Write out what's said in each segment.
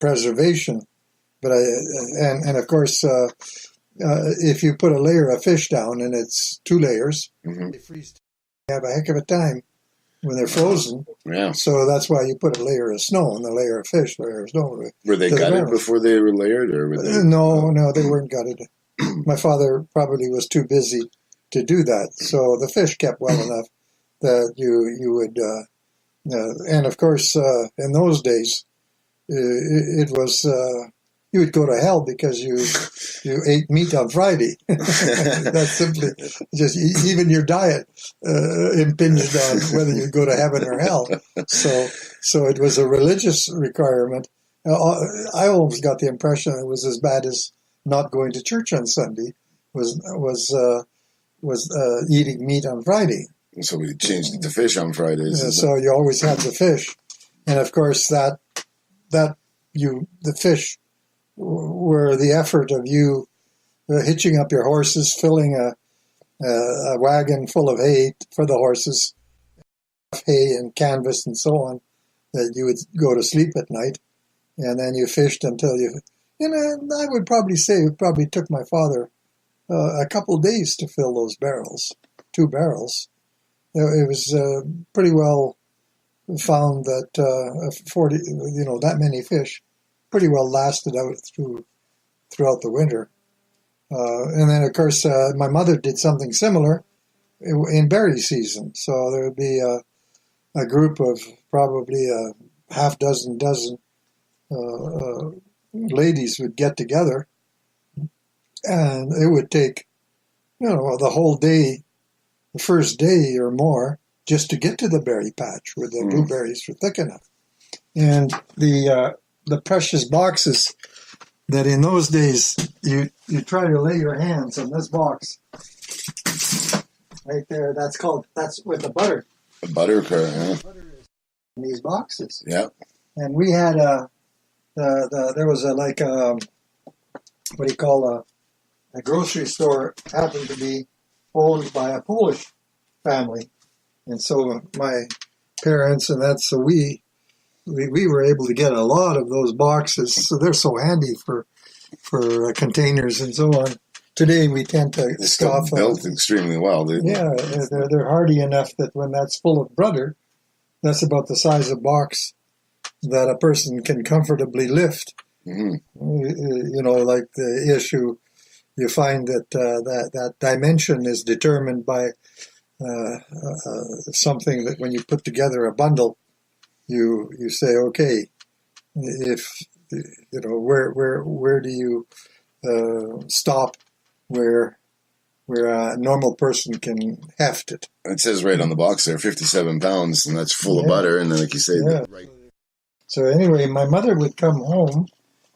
preservation. But and of course, if you put a layer of fish down and it's 2 layers, they freeze. You have a heck of a time when they're frozen. Yeah. So that's why you put a layer of snow and a layer of fish, layer of snow. Were they gutted before they were layered, or were they? No, they weren't gutted. My father probably was too busy to do that, so the fish kept well enough that you would. And of course, in those days, it was you would go to hell because you ate meat on Friday. That's simply just even your diet impinged on whether you go to heaven or hell. So it was a religious requirement. I always got the impression it was as bad as not going to church on Sunday was eating meat on Friday. So we changed it to fish on Fridays. So you always had the fish, and of course the fish were the effort of you hitching up your horses, filling a wagon full of hay for the horses, hay and canvas and so on, that you would go to sleep at night, and then you fished until I would probably say it probably took my father a couple days to fill those barrels, 2 barrels. It was pretty well found that 40, that many fish pretty well lasted out throughout the winter. And then, of course, my mother did something similar in berry season. So there would be a group of probably a half dozen ladies would get together, and it would take, the whole day, the first day or more, just to get to the berry patch where the blueberries were thick enough. And the precious boxes that in those days you try to lay your hands on this box right there. That's with the butter. A butter cart, yeah. Butter is in these boxes. Yeah. And we had there was a grocery store happened to be owned by a Polish family, and so my parents so we were able to get a lot of those boxes. So they're so handy for containers and so on. Today we tend to scoff. Built extremely well. Yeah, they're hardy enough that when that's full of butter, that's about the size of box that a person can comfortably lift. Mm-hmm. Like the issue, you find that that dimension is determined by something that when you put together a bundle, you say, okay, if where do you stop where a normal person can heft it? It says right on the box there, 57 pounds, and that's full of butter. And then, like you say, right. So anyway, my mother would come home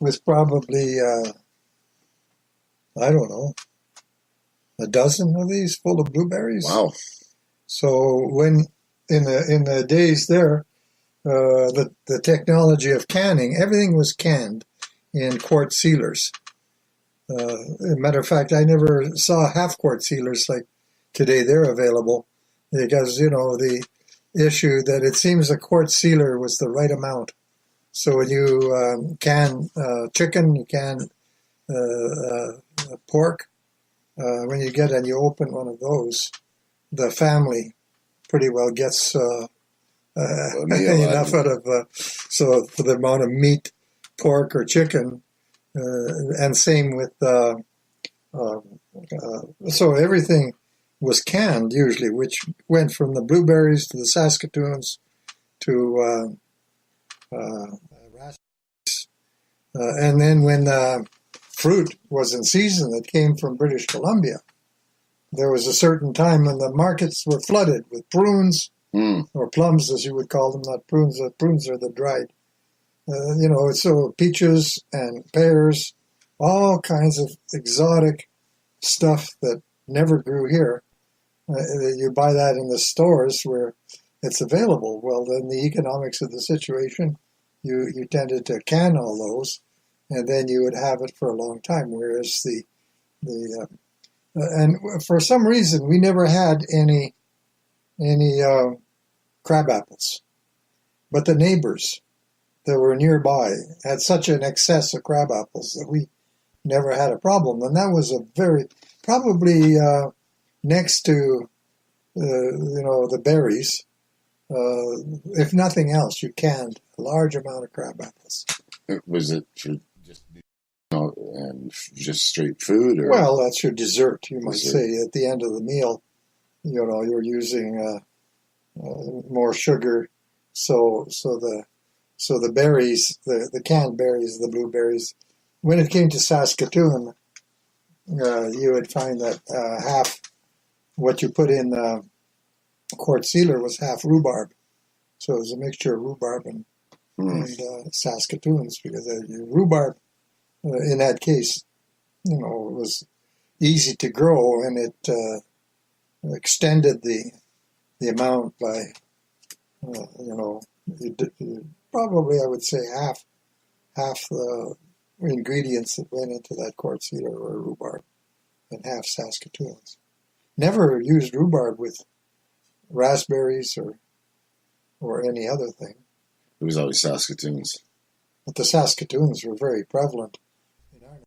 with probably, I don't know, a dozen of these full of blueberries. Wow. So when in the days there, the technology of canning, everything was canned in quart sealers. As a matter of fact, I never saw half-quart sealers like today they're available, because, the issue that it seems a quart sealer was the right amount. So when you can chicken, you can pork, when you get and you open one of those, the family pretty well gets enough out of, so for the amount of meat, pork or chicken, and same with, so everything was canned usually, which went from the blueberries to the Saskatoons to raspberries. And then when fruit was in season that came from British Columbia, there was a certain time when the markets were flooded with prunes, or plums as you would call them, not prunes. Prunes are the dried. So peaches and pears, all kinds of exotic stuff that never grew here. You buy that in the stores where it's available. Well, then the economics of the situation, you tended to can all those, and then you would have it for a long time. Whereas and for some reason we never had any crab apples, but the neighbors that were nearby had such an excess of crab apples that we never had a problem. And that was probably next to, the berries. If nothing else, you canned a large amount of crab apples. Was it for just straight food? Or? Well, that's your dessert, you might say. At the end of the meal, you're using more sugar. So the berries, the canned berries, the blueberries. When it came to Saskatoon, you would find that half what you put in quart sealer was half rhubarb. So it was a mixture of rhubarb and Saskatoons, because rhubarb, in that case, was easy to grow, and it extended the amount by, probably I would say half the ingredients that went into that quart sealer were rhubarb and half Saskatoons. Never used rhubarb with raspberries or any other thing. It was always Saskatoons. But the Saskatoons were very prevalent in our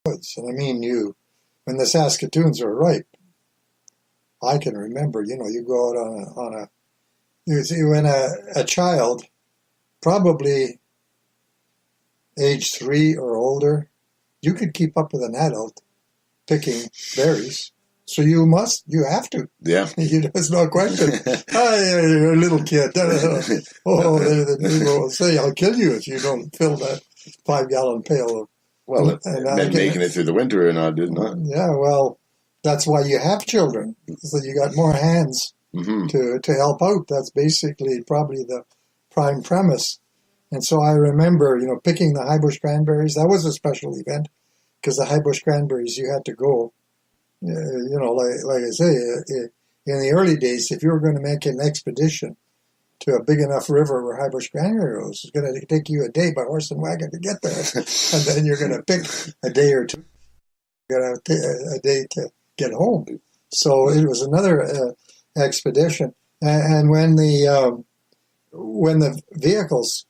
woods. And I mean, when the Saskatoons are ripe, I can remember, you go out when a child, probably age 3 or older, you could keep up with an adult picking berries. So you have to. Yeah. There's no question. You're a little kid. The people will say, I'll kill you if you don't fill that 5-gallon pail. Well, making it through the winter or not, did not. Yeah, well, that's why you have children. So you got more hands to help out. That's basically probably the prime premise. And so I remember, picking the high bush cranberries. That was a special event, because the high bush cranberries, you had to go. Like I say, in the early days, if you were going to make an expedition to a big enough river where high bush cranberry was, it's going to take you a day by horse and wagon to get there. And then you're going to pick a day or two. You're going to have a day to get home. So it was another expedition. And when the vehicles,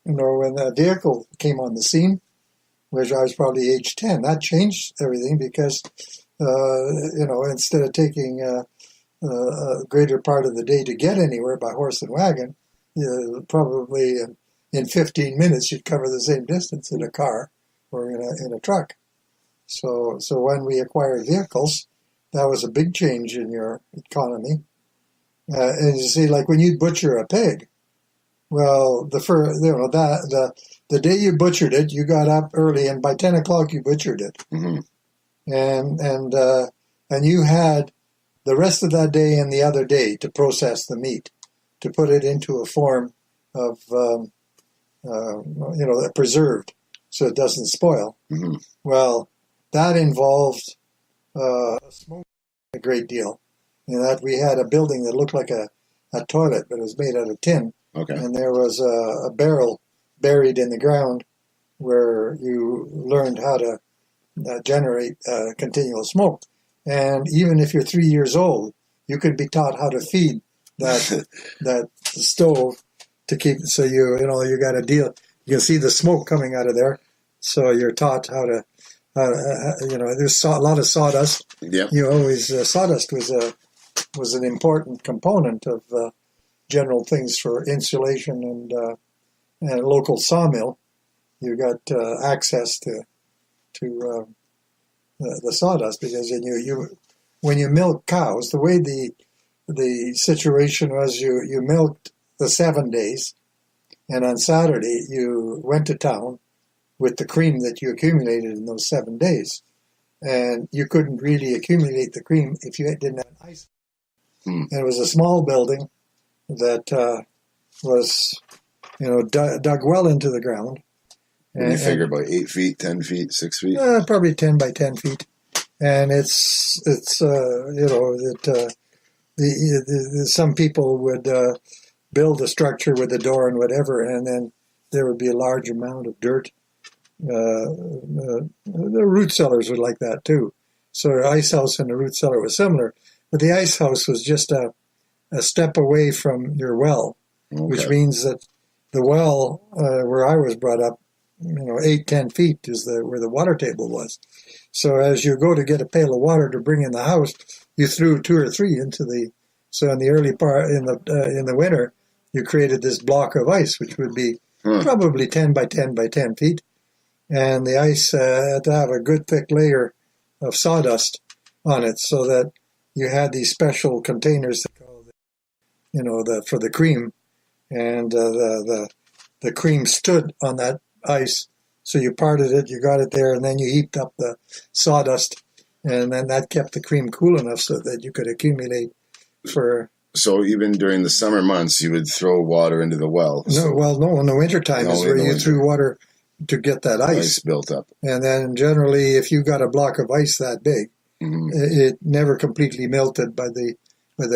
when the vehicle came on the scene, which I was probably age 10, that changed everything, because instead of taking a greater part of the day to get anywhere by horse and wagon, probably in 15 minutes you'd cover the same distance in a car or in a truck. So when we acquired vehicles, that was a big change in your economy. And you see, like when you'd butcher a pig, well, the day you butchered it, you got up early, and by 10 o'clock you butchered it. Mm-hmm. And you had the rest of that day and the other day to process the meat, to put it into a form of, preserved so it doesn't spoil. Mm-hmm. Well, that involved smoke a great deal. That we had a building that looked like a toilet, but it was made out of tin. Okay. And there was a barrel buried in the ground where you learned how to generate continual smoke. And even if you're 3 years old, you could be taught how to feed that stove to keep. So you got to deal. You can see the smoke coming out of there. So you're taught how to. There's a lot of sawdust. Yeah. Sawdust was an important component of general things for insulation and a local sawmill. You got access to the sawdust, because when you milk cows, the way the situation was, you milked the 7 days, and on Saturday you went to town with the cream that you accumulated in those 7 days, and you couldn't really accumulate the cream if you didn't have ice. And it was a small building that was dug well into the ground. And you figure about 8 feet, 10 feet, 6 feet? Probably 10 by 10 feet. And some people would build a structure with a door and whatever, and then there would be a large amount of dirt. The root cellars were like that too. So the ice house and the root cellar was similar. But the ice house was just a step away from your well, okay, which means that the well where I was brought up, 8-10 feet is where the water table was. So as you go to get a pail of water to bring in the house, you threw 2 or 3 into the. So in the early part in the winter, you created this block of ice, which would be probably 10 by 10 by 10 feet, and the ice had to have a good thick layer of sawdust on it, so that you had these special containers that for the cream, and the cream stood on that ice. So you parted it, you got it there, and then you heaped up the sawdust, and then that kept the cream cool enough so that you could accumulate for. So even during the summer months, you would throw water into the well. No, in the wintertime is where you threw water to get that ice built up. And then generally, if you got a block of ice that big, it never completely melted by the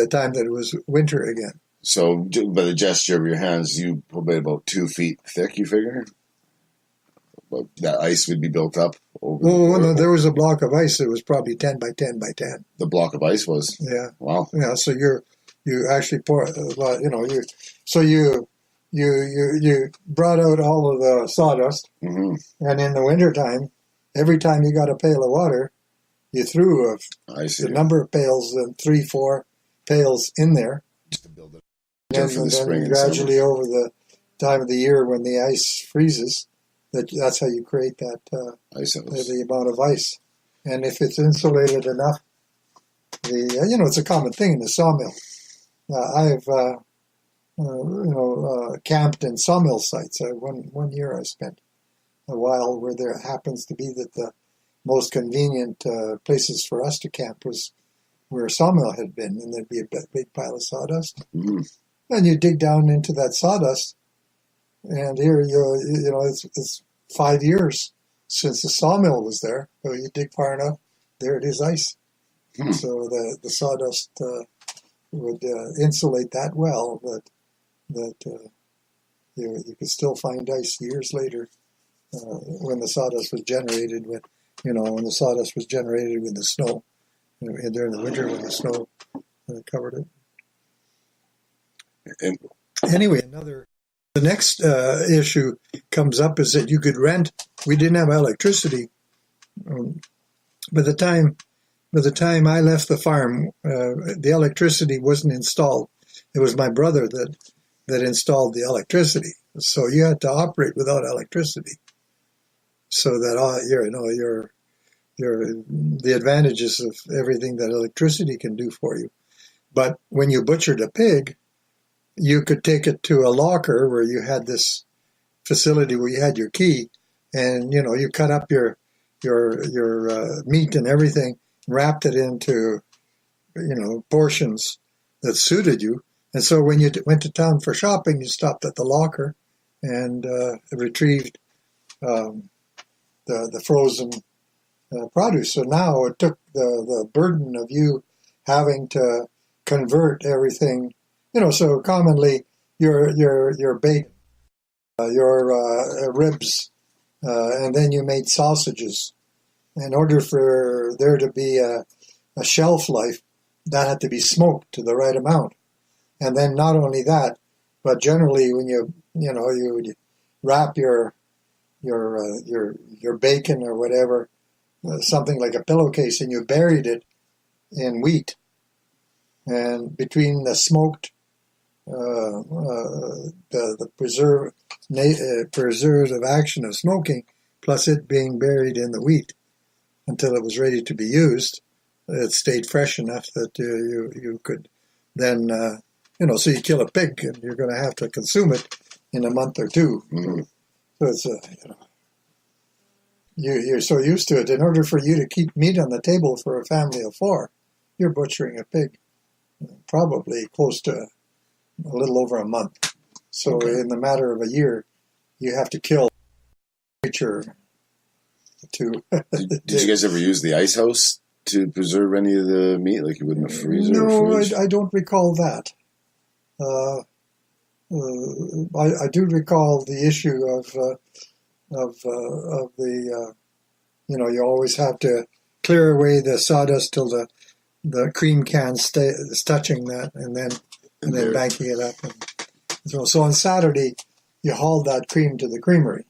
time that it was winter again. So by the gesture of your hands, you probably about 2 feet thick, you figure? But that ice would be built up? No, there was a block of ice that was probably 10 by 10 by 10. The block of ice was? Yeah. Wow. Yeah, so you actually pour, you brought out all of the sawdust, and in the wintertime, every time you got a pail of water, you threw a number of pails, and 3-4 pails in there. Just to build it. And then gradually over the time of the year when the ice freezes, that's how you create that the amount of ice. And if it's insulated enough, it's a common thing in the sawmill. I've camped in sawmill sites. One year I spent a while where there happens to be that the most convenient places for us to camp was where a sawmill had been, and there'd be a big pile of sawdust. And you dig down into that sawdust, and here it's 5 years since the sawmill was there. So you dig far enough, there it is, ice. So the sawdust would insulate that well that you could still find ice years later when the sawdust was generated with the snow during the winter when the snow covered it. Anyway, the next issue comes up is that you could rent. We didn't have electricity. By the time I left the farm, the electricity wasn't installed. It was my brother that installed the electricity. So you had to operate without electricity. So that the advantages of everything that electricity can do for you. But when you butchered a pig, you could take it to a locker where you had this facility where you had your key, and you cut up your meat and everything, wrapped it into portions that suited you. And so when you went to town for shopping, you stopped at the locker and retrieved the frozen produce. So now it took the burden of you having to convert everything. So commonly your bacon, your ribs, and then you made sausages. In order for there to be a shelf life, that had to be smoked to the right amount. And then not only that, but generally when you would wrap your bacon or whatever, something like a pillowcase, and you buried it in wheat. And between the smoked, the preservative action of smoking, plus it being buried in the wheat until it was ready to be used, it stayed fresh enough that you could then, so you kill a pig and you're going to have to consume it in a month or two. So it's you're so used to it. In order for you to keep meat on the table for a family of 4, you're butchering a pig probably close to a little over a month. So in the matter of a year, you have to kill a creature to. Did you guys ever use the ice house to preserve any of the meat, like you would in a freezer? No, I don't recall that. I do recall the issue of the you always have to clear away the sawdust till the cream can is touching that, and then banking it up. And so on Saturday, you hauled that cream to the creamery.